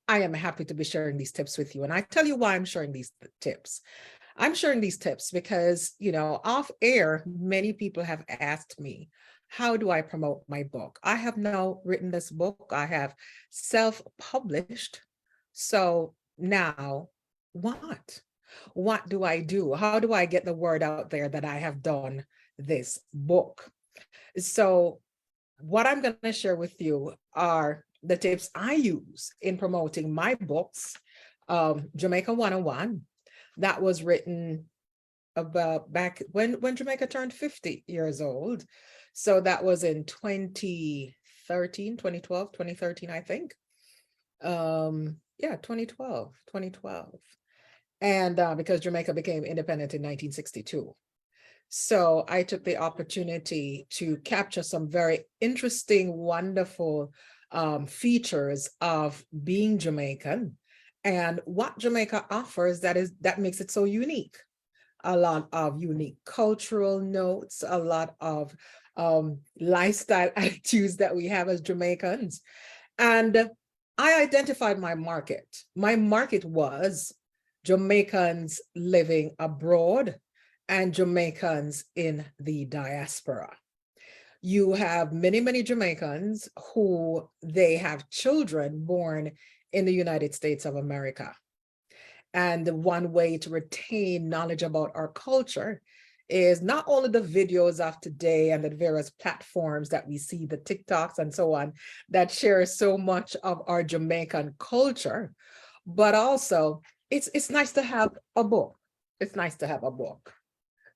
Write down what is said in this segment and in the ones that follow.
I am happy to be sharing these tips with you. And I tell you why I'm sharing these tips. I'm sharing these tips because, off air, many people have asked me, how do I promote my book? I have now written this book. I have self-published. So now what? What do I do? How do I get the word out there that I have done this book? So what I'm going to share with you are the tips I use in promoting my books, Jamaica 101, that was written about back when Jamaica turned 50 years old. So that was in 2013, 2012, 2013, I think. Yeah, 2012. And because Jamaica became independent in 1962. So I took the opportunity to capture some very interesting, wonderful features of being Jamaican and what Jamaica offers that makes it so unique. A lot of unique cultural notes, a lot of lifestyle attitudes that we have as Jamaicans. And I identified my market. My market was Jamaicans living abroad and Jamaicans in the diaspora. You have many, many Jamaicans who they have children born in the United States of America. And the one way to retain knowledge about our culture is not only the videos of today and the various platforms that we see, the TikToks and so on, that share so much of our Jamaican culture, but also it's nice to have a book. It's nice to have a book.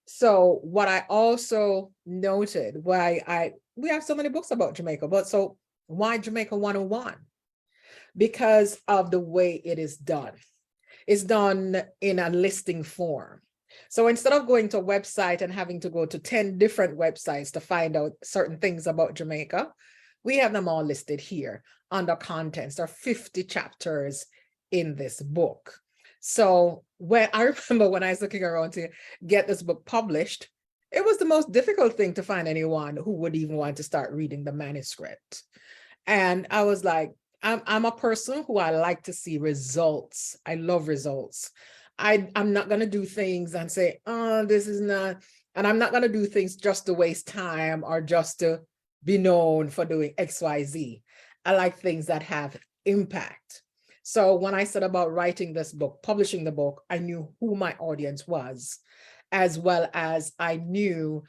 So what I also noted, we have so many books about Jamaica, but so why Jamaica 101? Because of the way it is done. It's done in a listing form. So instead of going to a website and having to go to 10 different websites to find out certain things about Jamaica, we have them all listed here under contents. There are 50 chapters in this book. So I remember when I was looking around to get this book published, it was the most difficult thing to find anyone who would even want to start reading the manuscript. And I was like, I'm a person who I like to see results. I love results. I'm not going to do things and say, oh, this is not, and I'm not going to do things just to waste time or just to be known for doing X, Y, Z. I like things that have impact. So when I set about writing this book, publishing the book, I knew who my audience was, as well as I knew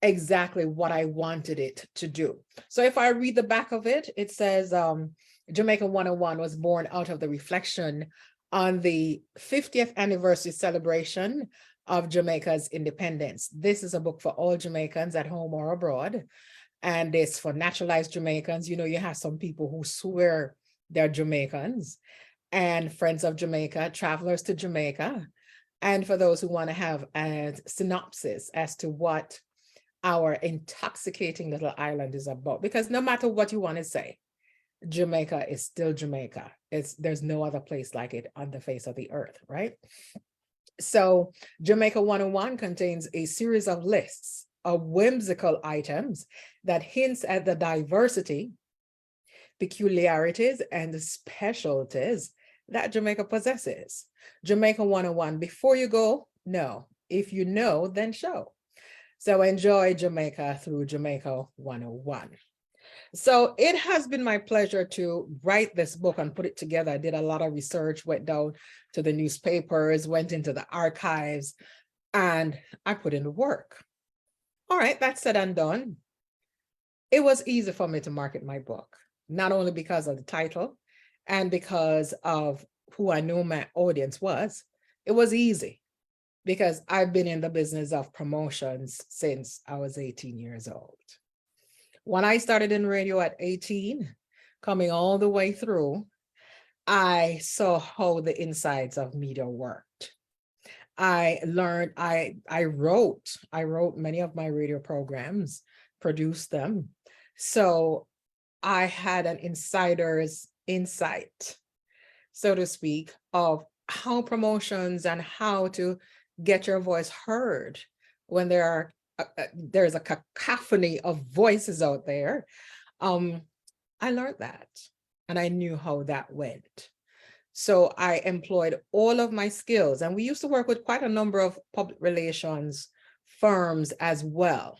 exactly what I wanted it to do. So if I read the back of it, it says, Jamaica 101 was born out of the reflection on the 50th anniversary celebration of Jamaica's independence. This is a book for all Jamaicans at home or abroad. And it's for naturalized Jamaicans. You have some people who swear they're Jamaicans, and friends of Jamaica, travelers to Jamaica. And for those who want to have a synopsis as to what our intoxicating little island is about. Because no matter what you want to say, Jamaica is still Jamaica. There's no other place like it on the face of the earth, right? So Jamaica 101 contains a series of lists of whimsical items that hints at the diversity, peculiarities, and specialties that Jamaica possesses. Jamaica 101, before you go, know. If you know, then show. So enjoy Jamaica through Jamaica 101. So it has been my pleasure to write this book and put it together. I did a lot of research, went down to the newspapers, went into the archives, and I put in the work. All right, that's said and done. It was easy for me to market my book, not only because of the title and because of who I knew my audience was. It was easy because I've been in the business of promotions since I was 18 years old. When I started in radio at 18, coming all the way through, I saw how the insides of media worked. I learned, I wrote many of my radio programs, produced them. So I had an insider's insight, so to speak, of how promotions and how to get your voice heard when there's a cacophony of voices out there. I learned that and I knew how that went. So I employed all of my skills, and we used to work with quite a number of public relations firms as well.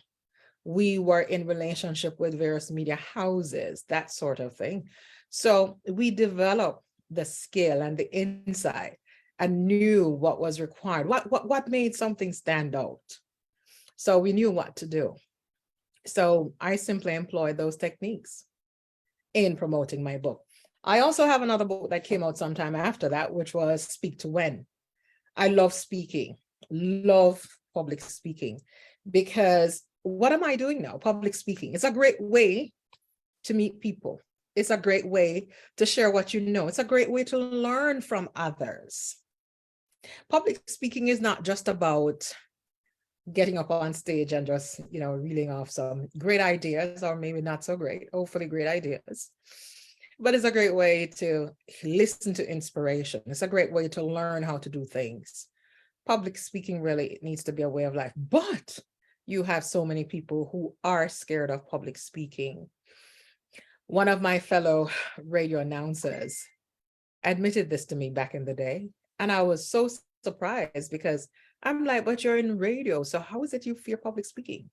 We were in relationship with various media houses, that sort of thing. So we developed the skill and the insight and knew what was required, what made something stand out. So we knew what to do. So I simply employed those techniques in promoting my book. I also have another book that came out sometime after that, which was Speak to When. I love speaking, love public speaking, because what am I doing now? Public speaking. It's a great way to meet people. It's a great way to share what you know. It's a great way to learn from others. Public speaking is not just about getting up on stage and just, reeling off some great ideas, or maybe not so great, hopefully great ideas. But it's a great way to listen to inspiration. It's a great way to learn how to do things. Public speaking really needs to be a way of life, but you have so many people who are scared of public speaking. One of my fellow radio announcers admitted this to me back in the day, and I was so surprised because I'm like, but you're in radio, so how is it you fear public speaking?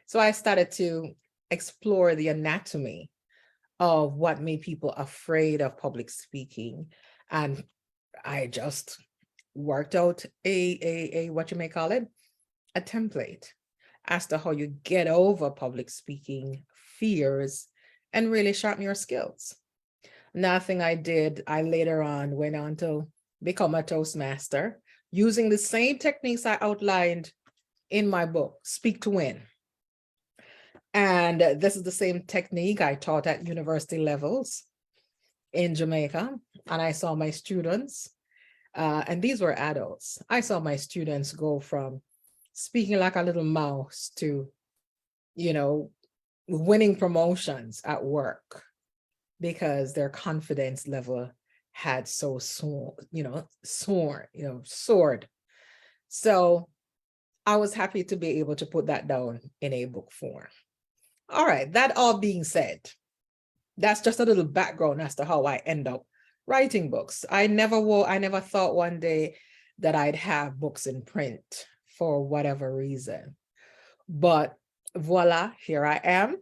So I started to explore the anatomy of what made people afraid of public speaking, and I just worked out a what you may call it, a template as to how you get over public speaking fears and really sharpen your skills. Another thing I did, I later on went on to become a Toastmaster using the same techniques I outlined in my book, Speak to When. And this is the same technique I taught at university levels in Jamaica. And I saw my students, and these were adults. I saw my students go from speaking like a little mouse to, winning promotions at work because their confidence level had soared. So I was happy to be able to put that down in a book form. All right, that all being said, that's just a little background as to how I end up writing books. I never thought one day that I'd have books in print for whatever reason. But voila, here I am,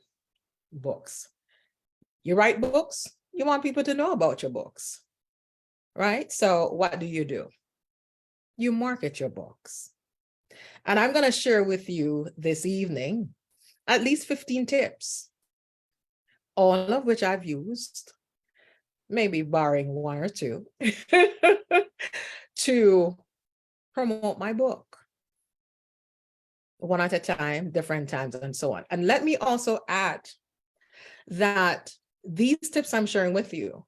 books. You write books, you want people to know about your books, right? So what do? You market your books. And I'm going to share with you this evening at least 15 tips, all of which I've used, maybe barring one or two, to promote my book. One at a time, different times, and so on. And let me also add that these tips I'm sharing with you,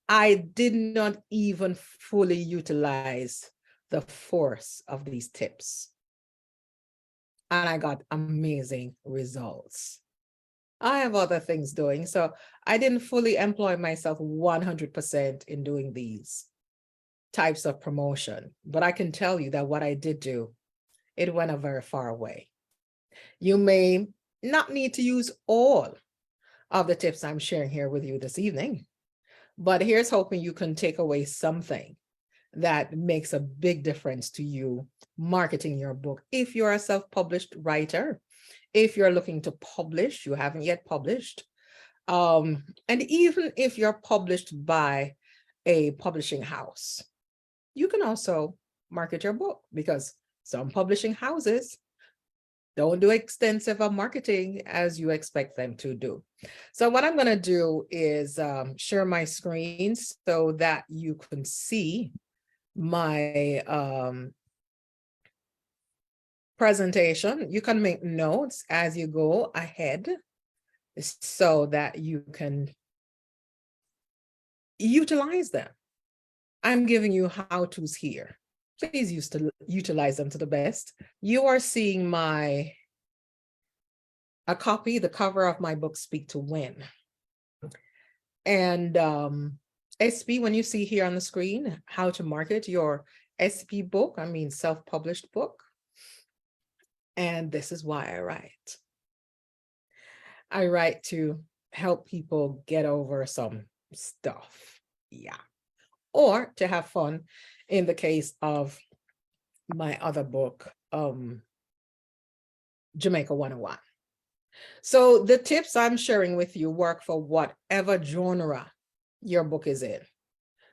I did not even fully utilize the force of these tips. And I got amazing results. I have other things doing, so I didn't fully employ myself 100% in doing these types of promotion. But I can tell you that what I did do, it went a very far way. You may not need to use all of the tips I'm sharing here with you this evening, but here's hoping you can take away something that makes a big difference to you marketing your book. If you're a self-published writer, if you're looking to publish, you haven't yet published, and even if you're published by a publishing house, you can also market your book, because some publishing houses don't do extensive marketing as you expect them to do. So what I'm going to do is share my screen so that you can see my presentation. You can make notes as you go ahead so that you can utilize them. I'm giving you how-tos here. Please utilize them to the best. You are seeing the cover of my book, Speak to When. And SP, when you see here on the screen, how to market your SP book, I mean self-published book. And this is why I write. I write to help people get over some stuff. Yeah. or to have fun in the case of my other book, Jamaica 101. So the tips I'm sharing with you work for whatever genre your book is in.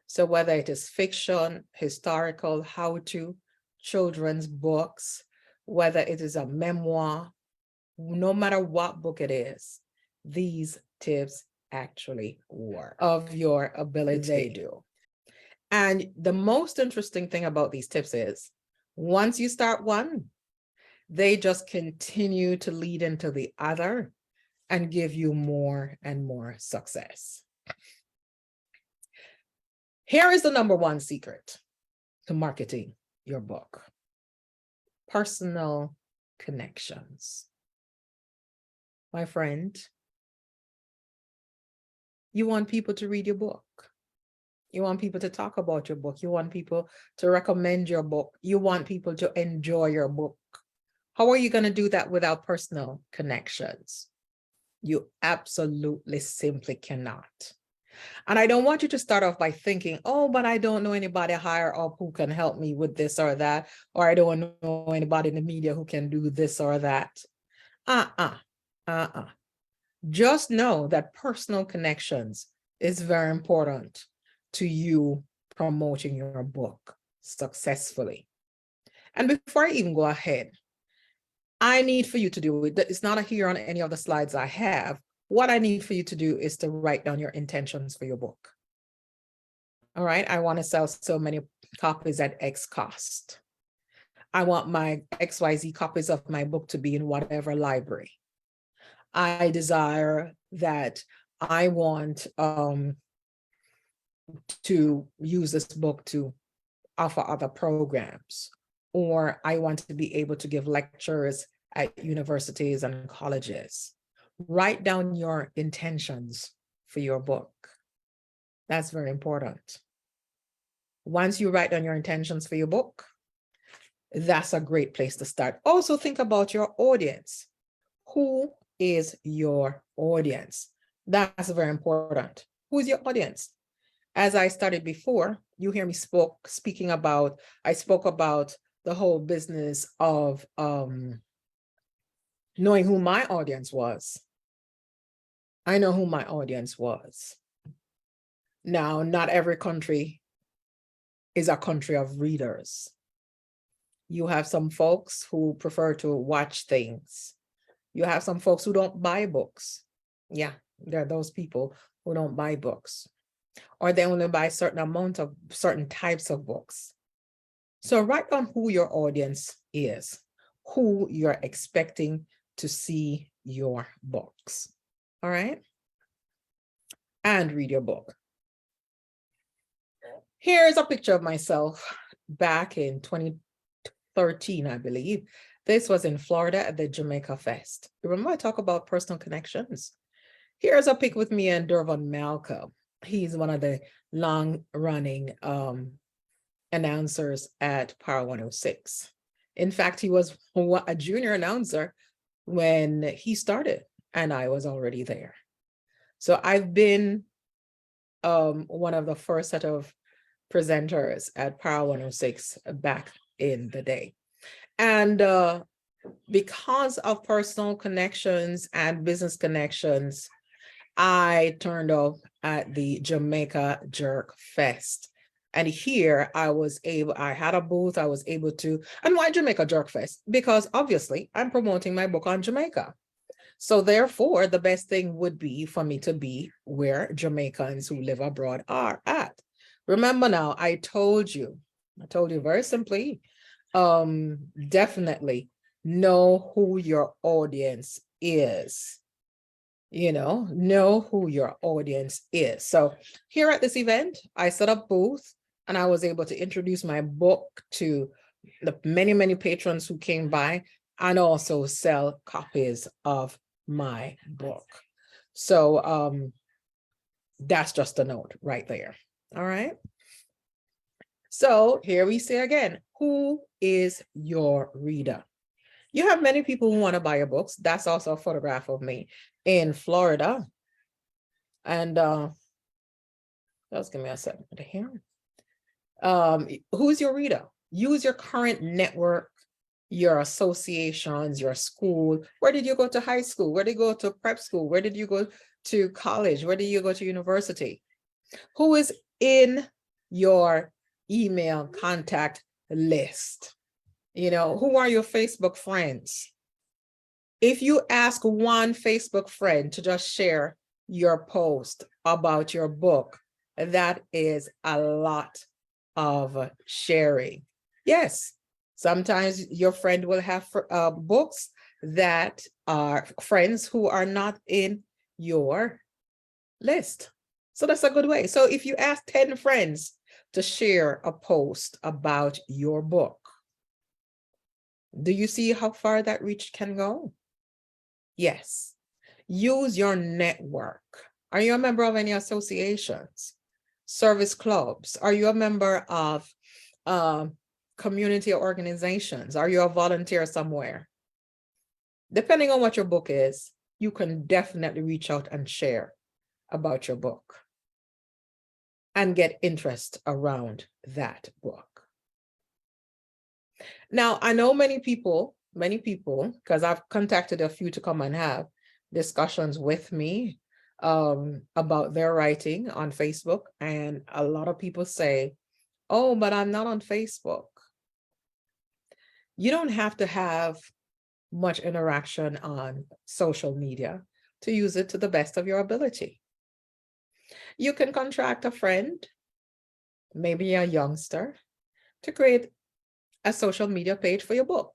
So whether it is fiction, historical, how-to, children's books, whether it is a memoir, no matter what book it is, these tips actually work of your ability. They do. And the most interesting thing about these tips is once you start one, they just continue to lead into the other and give you more and more success. Here is the #1 secret to marketing your book: personal connections. My friend, you want people to read your book. You want people to talk about your book. You want people to recommend your book. You want people to enjoy your book. How are you going to do that without personal connections? You absolutely simply cannot. And I don't want you to start off by thinking, oh, but I don't know anybody higher up who can help me with this or that, or I don't know anybody in the media who can do this or that. Just know that personal connections is very important to you promoting your book successfully. And before I even go ahead, I need for you to do it. It's not here on any of the slides I have. What I need for you to do is to write down your intentions for your book. All right, I want to sell so many copies at X cost. I want my XYZ copies of my book to be in whatever library. I desire that I want to use this book to offer other programs, or I want to be able to give lectures at universities and colleges. Write down your intentions for your book. That's very important. Once you write down your intentions for your book, that's a great place to start. Also think about your audience. Who is your audience? That's very important. Who is your audience? As I started before, you hear me speaking about, I spoke about the whole business of knowing who my audience was. I know who my audience was. Now, not every country is a country of readers. You have some folks who prefer to watch things. You have some folks who don't buy books. Yeah, there are those people who don't buy books, or they only buy certain amount of certain types of books. So write down who your audience is, who you're expecting to see your books. All right. And read your book. Here's a picture of myself back in 2013, I believe. This was in Florida at the Jamaica Fest. Remember I talk about personal connections? Here's a pic with me and Dervon Malcolm. He's one of the long-running announcers at Power 106. In fact, he was a junior announcer when he started, and I was already there. So I've been one of the first set of presenters at Power 106 back in the day. And because of personal connections and business connections, I turned up at the Jamaica Jerk Fest. And here I had a booth, I was able to, and why Jamaica Jerk Fest? Because obviously I'm promoting my book on Jamaica. So therefore, the best thing would be for me to be where Jamaicans who live abroad are at. Remember now, I told you very simply, definitely know who your audience is. Know who your audience is. So here at this event, I set up booth and I was able to introduce my book to the many, many patrons who came by, and also sell copies of my book. So that's just a note right there. All right. So here we say again, who is your reader? You have many people who want to buy your books. That's also a photograph of me in Florida. And just give me a second here. Who's your reader? Use your current network, your associations, your school. Where did you go to high school? Where did you go to prep school? Where did you go to college? Where did you go to university? Who is in your email contact list? You know, who are your Facebook friends? If you ask one Facebook friend to just share your post about your book, that is a lot of sharing. Yes, sometimes your friend will have books that are friends who are not in your list. So that's a good way. So if you ask 10 friends to share a post about your book, do you see how far that reach can go? Yes. Use your network. Are you a member of any associations, service clubs? Are you a member of community organizations? Are you a volunteer somewhere? Depending on what your book is, you can definitely reach out and share about your book and get interest around that book. Now, I know many people, because I've contacted a few to come and have discussions with me about their writing on Facebook. And a lot of people say, oh, but I'm not on Facebook. You don't have to have much interaction on social media to use it to the best of your ability. You can contract a friend, maybe a youngster, to create a social media page for your book,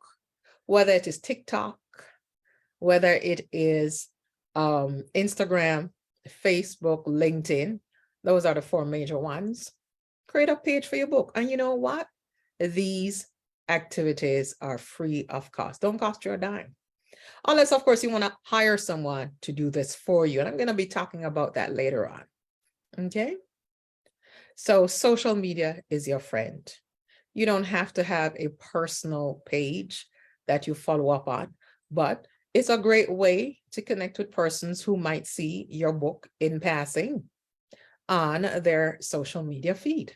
whether it is TikTok, whether it is Instagram, Facebook, LinkedIn. Those are the 4 major ones. Create a page for your book. And you know what? These activities are free of cost. Don't cost you a dime. Unless, of course, you want to hire someone to do this for you. And I'm going to be talking about that later on. Okay? So social media is your friend. You don't have to have a personal page that you follow up on, but it's a great way to connect with persons who might see your book in passing on their social media feed.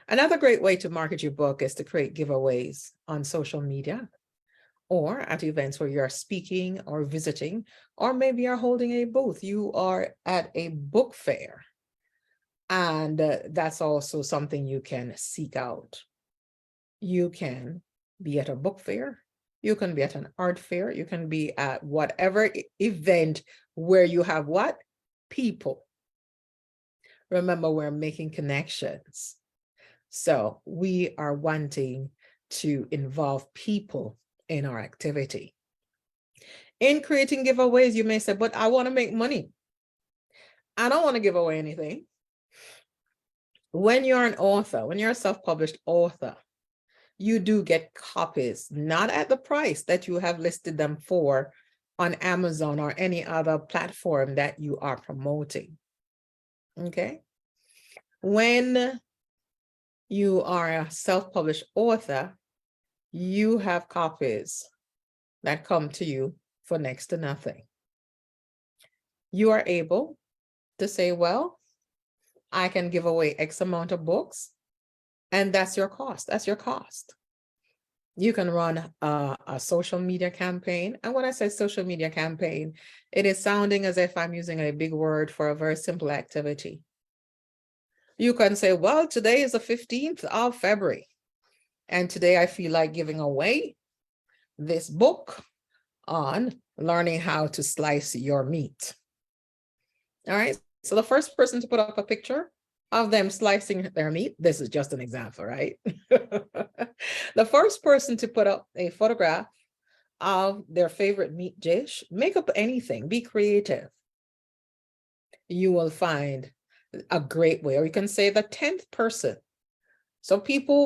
Another great way to market your book is to create giveaways on social media or at events where you're speaking or visiting, or maybe you're holding a booth. You are at a book fair. And that's also something you can seek out. You can be at a book fair. You can be at an art fair. You can be at whatever event where you have what? People. Remember, we're making connections. So we are wanting to involve people in our activity. In creating giveaways, you may say, but I want to make money. I don't want to give away anything. When you're an author, when you're a self-published author, you do get copies, not at the price that you have listed them for on Amazon or any other platform that you are promoting. Okay? When you are a self-published author, you have copies that come to you for next to nothing. You are able to say, well, I can give away X amount of books, and that's your cost. That's your cost. You can run a social media campaign. And when I say social media campaign, it is sounding as if I'm using a big word for a very simple activity. You can say, well, today is the 15th of February, and today I feel like giving away this book on learning how to slice your meat. All right. So the first person to put up a picture of them slicing their meat, this is just an example, right? The first person to put up a photograph of their favorite meat dish, make up anything, be creative. You will find a great way, or you can say the 10th person. So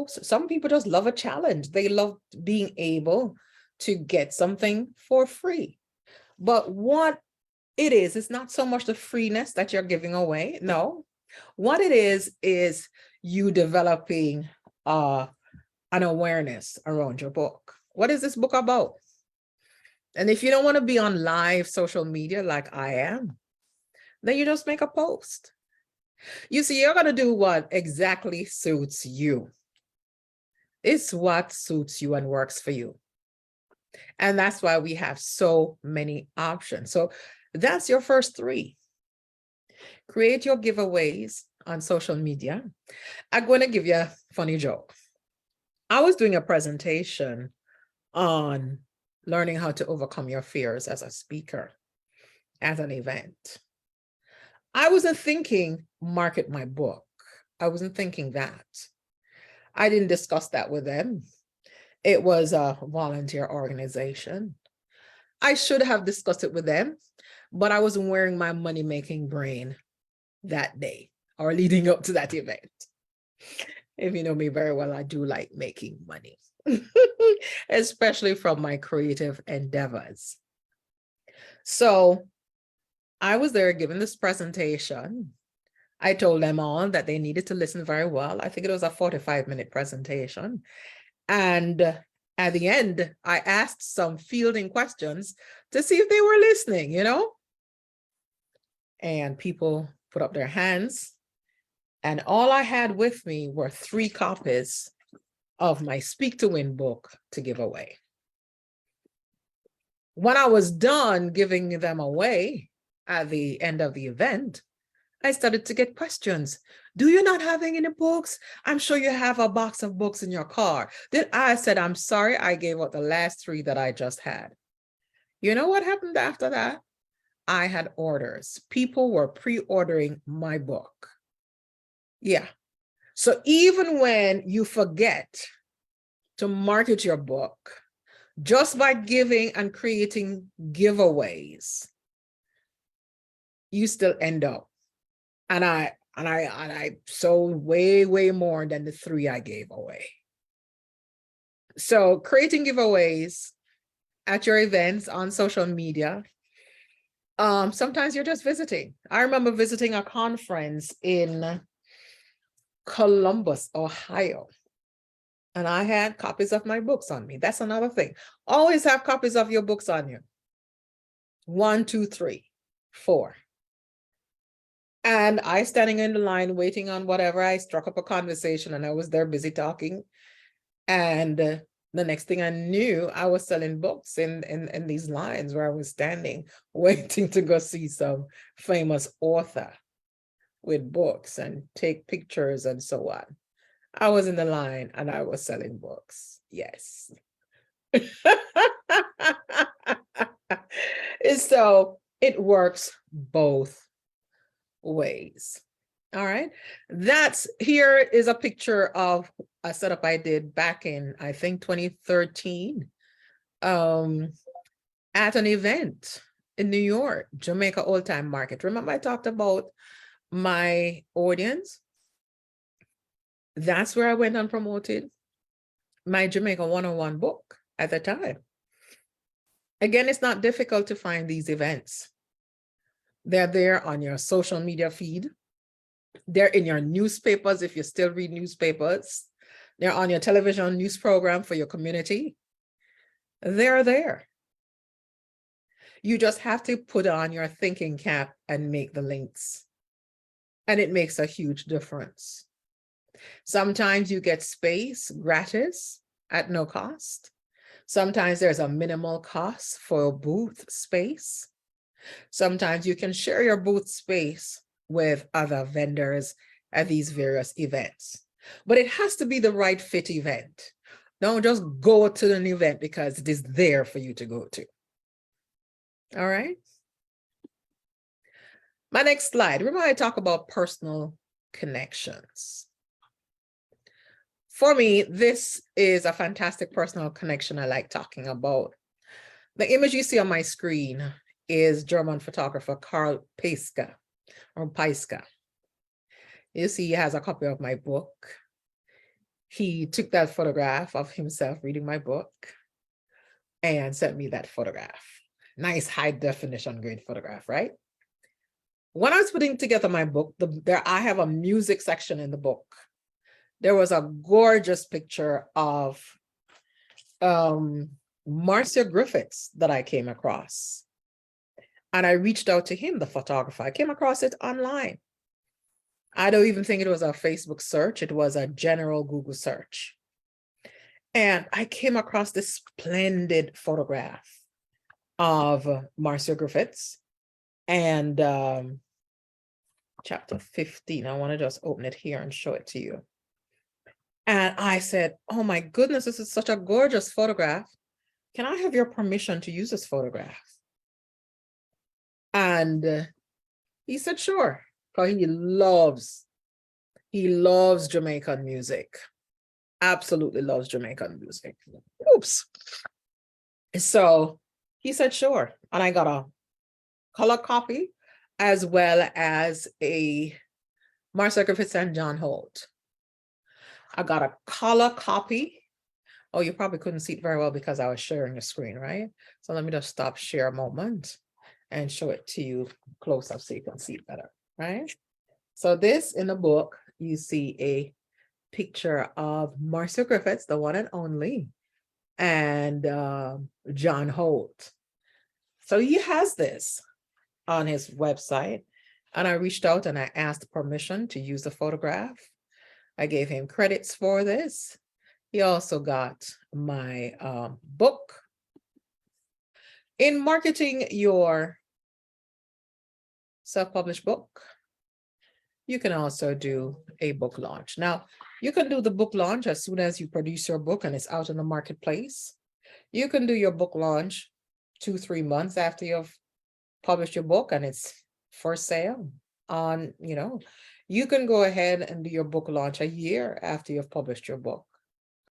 some people just love a challenge. They love being able to get something for free. But what it is, it's not so much the freeness that you're giving away. No, what it is you developing an awareness around your book. What is this book about? And if you don't want to be on live social media like I am, then you just make a post. You see, you're going to do what exactly suits you. It's what suits you and works for you. And that's why we have so many options. So that's your first 3. Create your giveaways on social media. I'm going to give you a funny joke. I was doing a presentation on learning how to overcome your fears as a speaker at an event. I wasn't thinking market my book. I wasn't thinking that. I didn't discuss that with them. It was a volunteer organization. I should have discussed it with them, but I wasn't wearing my money-making brain that day or leading up to that event. If you know me very well, I do like making money, especially from my creative endeavors. So I was there giving this presentation. I told them all that they needed to listen very well. I think it was a 45-minute presentation. And at the end, I asked some fielding questions to see if they were listening, you know? And people put up their hands. And all I had with me were 3 copies of my Speak to Win book to give away. When I was done giving them away at the end of the event, I started to get questions. Do you not have any books? I'm sure you have a box of books in your car. Then I said, I'm sorry, I gave out the last 3 that I just had. You know what happened after that? I had orders. People were pre-ordering my book. Yeah. So even when you forget to market your book, just by giving and creating giveaways, you still end up. And I sold way more than the 3 I gave away. So creating giveaways at your events on social media. Sometimes you're just visiting. I remember visiting a conference in Columbus, Ohio, and I had copies of my books on me. That's another thing. Always have copies of your books on you. 1, 2, 3, 4. And I standing in the line waiting on whatever, I struck up a conversation and I was there busy talking. And the next thing I knew, I was selling books in these lines where I was standing waiting to go see some famous author with books and take pictures and so on. I was in the line and I was selling books. Yes. So it works both ways. All right. Here is a picture of a setup I did back in, I think, 2013 at an event in New York, Jamaica Old Time Market. Remember I talked about my audience? That's where I went and promoted my Jamaica 101 book at the time. Again, it's not difficult to find these events. They're there on your social media feed. They're in your newspapers if you still read newspapers. They're on your television news program for your community. They're there. You just have to put on your thinking cap and make the links. And it makes a huge difference. Sometimes you get space gratis at no cost. Sometimes there's a minimal cost for a booth space. Sometimes you can share your booth space with other vendors at these various events. But it has to be the right fit event. Don't just go to an event because it is there for you to go to. All right. My next slide, remember I talk about personal connections. For me, this is a fantastic personal connection I like talking about. The image you see on my screen is German photographer Karl Peiske, or Peiske. You see, he has a copy of my book. He took that photograph of himself reading my book and sent me that photograph. Nice high definition, great photograph, right? When I was putting together my book, I have a music section in the book. There was a gorgeous picture of Marcia Griffiths that I came across. And I reached out to him, the photographer. I came across it online. I don't even think it was a Facebook search. It was a general Google search. And I came across this splendid photograph of Marcia Griffiths and chapter 15. I want to just open it here and show it to you. And I said, oh my goodness, this is such a gorgeous photograph. Can I have your permission to use this photograph? And he said, sure, because he loves Jamaican music. Absolutely loves Jamaican music. Oops. So he said, sure. And I got a color copy as well as a Marcia Griffiths and John Holt. I got a color copy. Oh, you probably couldn't see it very well because I was sharing the screen, right? So let me just stop share a moment and show it to you close up so you can see it better, right? So this in the book, you see a picture of Marcia Griffiths, the one and only, and John Holt. So he has this on his website, and I reached out and I asked permission to use the photograph. I gave him credits for this. He also got my book. In marketing your self-published book, you can also do a book launch. Now, you can do the book launch as soon as you produce your book and it's out in the marketplace. You can do your book launch 2-3 months after you've published your book and it's for sale on, you can go ahead and do your book launch a year after you've published your book.